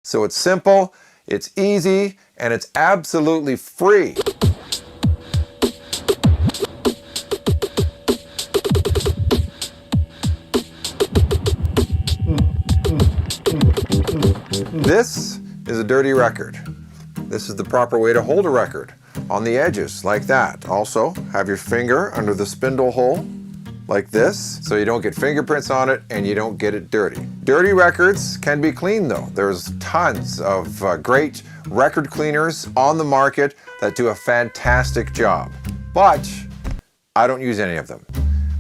So it's simple, it's easy, and it's absolutely free. This is a dirty record. This is the proper way to hold a record, on the edges, like that. Also, have your finger under the spindle hole, like this, so you don't get fingerprints on it and you don't get it dirty. Dirty records can be cleaned though. There's tons of great record cleaners on the market that do a fantastic job, but I don't use any of them.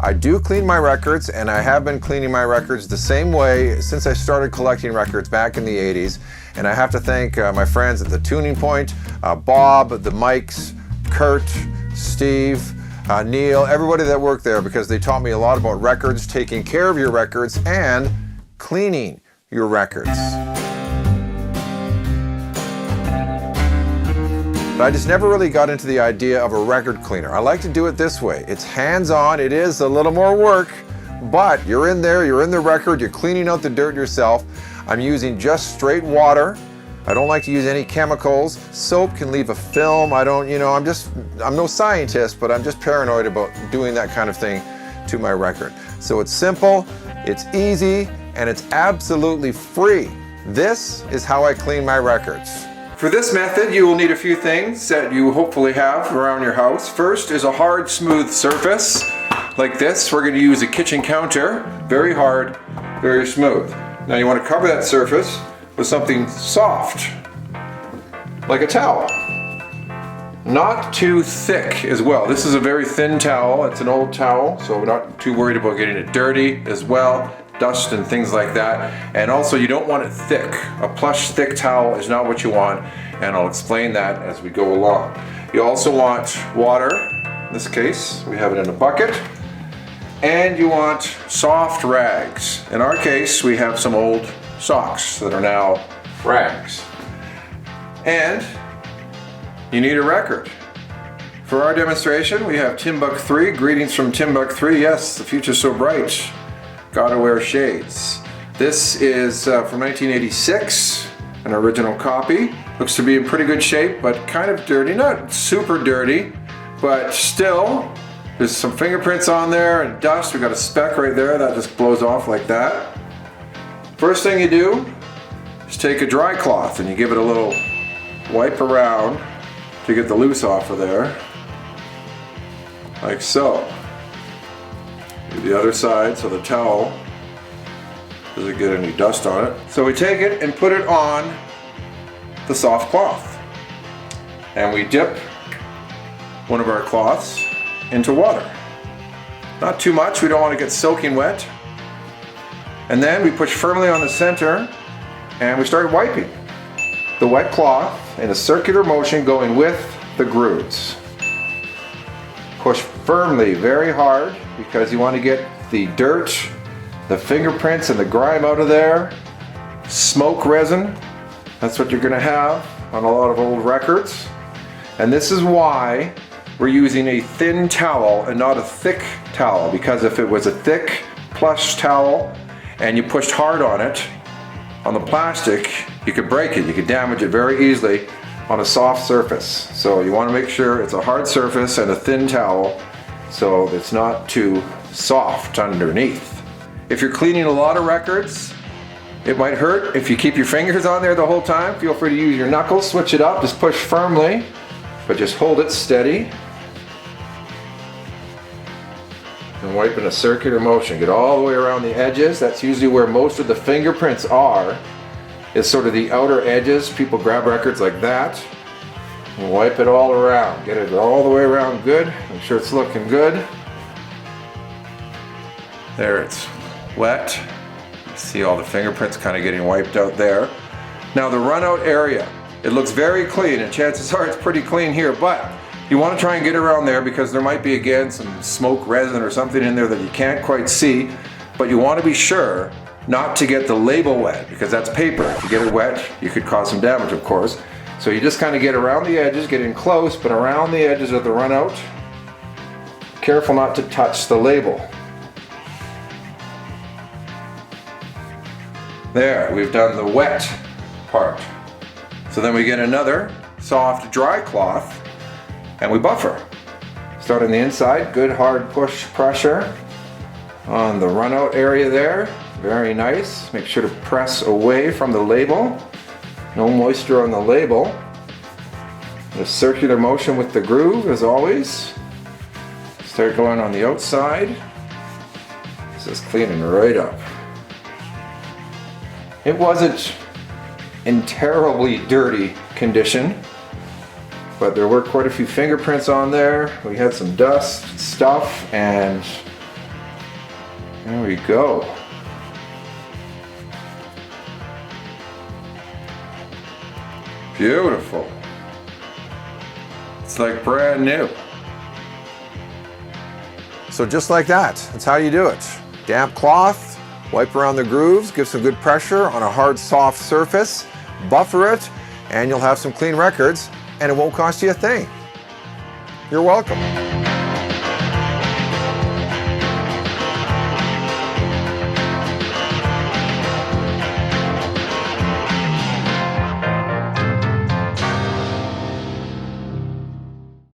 I do clean my records, and I have been cleaning my records the same way since I started collecting records back in the 80s. And I have to thank my friends at the Tuning Point, Bob, the Mikes, Kurt, Steve, Neil, everybody that worked there, because they taught me a lot about records, taking care of your records, and cleaning your records. But I just never really got into the idea of a record cleaner. I like to do it this way. It's hands-on, it is a little more work, but you're in there, you're in the record, you're cleaning out the dirt yourself. I'm using just straight water. I don't like to use any chemicals. Soap can leave a film. I'm no scientist, but I'm just paranoid about doing that kind of thing to my record. So it's simple, it's easy, and it's absolutely free. This is how I clean my records. For this method, you will need a few things that you hopefully have around your house. First is a hard, smooth surface like this. We're going to use a kitchen counter, very hard, very smooth. Now you want to cover that surface with something soft, like a towel. Not too thick as well. This is a very thin towel. It's an old towel, so we're not too worried about getting it dirty as well. Dust and things like that. And also you don't want it thick. A plush thick towel is not what you want, and I'll explain that as we go along. You also want water. In this case, we have it in a bucket. And you want soft rags. In our case, we have some old socks that are now rags. And you need a record. For our demonstration, we have Timbuk 3. Greetings from Timbuk 3. Yes, the future's so bright. Gotta wear shades. This is from 1986, an original copy. Looks to be in pretty good shape, but kind of dirty. Not super dirty, but still, there's some fingerprints on there and dust. We got a speck right there that just blows off like that. First thing you do is take a dry cloth and you give it a little wipe around to get the loose off of there, like so. Do the other side so the towel doesn't get any dust on it. So we take it and put it on the soft cloth. And we dip one of our cloths into water. Not too much, we don't want to get soaking wet. And then we push firmly on the center and we start wiping the wet cloth in a circular motion going with the grooves. Push firmly, very hard, because you want to get the dirt, the fingerprints, and the grime out of there. Smoke resin, that's what you're going to have on a lot of old records. And this is why we're using a thin towel and not a thick towel, because if it was a thick plush towel and you pushed hard on it, on the plastic, you could break it, you could damage it very easily on a soft surface. So you want to make sure it's a hard surface and a thin towel so it's not too soft underneath. If you're cleaning a lot of records, it might hurt if you keep your fingers on there the whole time. Feel free to use your knuckles, switch it up, just push firmly, but just hold it steady. And wipe in a circular motion. Get all the way around the edges. That's usually where most of the fingerprints are. It's sort of the outer edges. People grab records like that and wipe it all around. Get it all the way around good. Make sure it's looking good. There, it's wet. You see all the fingerprints kind of getting wiped out there. Now the run out area, it looks very clean, and chances are it's pretty clean here, but you want to try and get around there because there might be, again, some smoke resin or something in there that you can't quite see, but you want to be sure not to get the label wet, because that's paper. If you get it wet, you could cause some damage, of course. So you just kind of get around the edges, get in close, but around the edges of the run out. Careful not to touch the label. There, we've done the wet part. So then we get another soft dry cloth and we buffer. Start on the inside, good hard push pressure on the runout area there. Very nice. Make sure to press away from the label. No moisture on the label. A circular motion with the groove as always. Start going on the outside. This is cleaning right up. It wasn't in terribly dirty condition, but there were quite a few fingerprints on there. We had some dust, stuff, and there we go. Beautiful. It's like brand new. So just like that, that's how you do it. Damp cloth, wipe around the grooves, give some good pressure on a hard, soft surface, buffer it, and you'll have some clean records, and it won't cost you a thing. You're welcome.